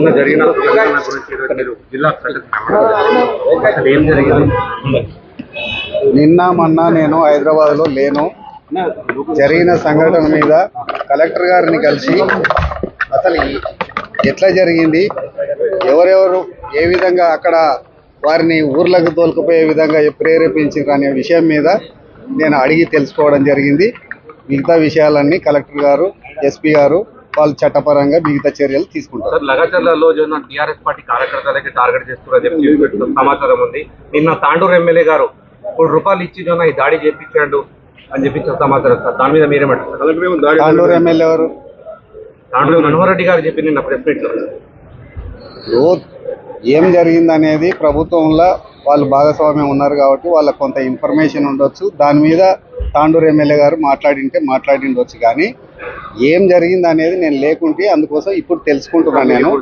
మొన్న జరిగిన తెలంగాణ గురించి ఈరోజు మీరు జిల్లా అసలు ఏం జరిగింది? నిన్న మొన్న నేను హైదరాబాద్లో లేను. జరిగిన సంఘటన మీద కలెక్టర్ గారిని కలిసి అసలు ఎట్లా జరిగింది, ఎవరెవరు ఏ విధంగా అక్కడ వారిని ఊర్లకు తోలుకుపోయే విధంగా ప్రేరేపించారు అనే విషయం మీద నేను అడిగి తెలుసుకోవడం జరిగింది. మిగతా విషయాలన్నీ కలెక్టర్ గారు, ఎస్పీ గారు వాళ్ళు చట్టపరంగా మిగతా చర్యలు తీసుకుంటారు. లగచర్లలో టీఆర్ఎస్ పార్టీ కార్యకర్తలకి టార్గెట్ చేస్తున్నారని సమాచారం ఉంది. నిన్న తాండూరు ఎమ్మెల్యే గారు ₹1 ఇచ్చి ఈ దాడి చేపించాడు అని చెప్పి సమాచారం. దాని మీద మీరేమంటారు? తాండూరు ఎమ్మెల్యే ఎవరు? తాండూరు మనోహర్ రెడ్డి గారు చెప్పి నిన్న ప్రెస్ మీట్ లో ఏం జరిగిందనేది ప్రభుత్వంలో వాళ్ళు భాగస్వామ్యం ఉన్నారు కాబట్టి వాళ్ళకు కొంత ఇన్ఫర్మేషన్ ఉండొచ్చు. దాని మీద తాండూరు ఎమ్మెల్యే గారు మాట్లాడిండొచ్చు. కానీ ఏం జరిగింది అనేది నేను లేకుంటే అందుకోసం ఇప్పుడు తెలుసుకుంటున్నాను నేను.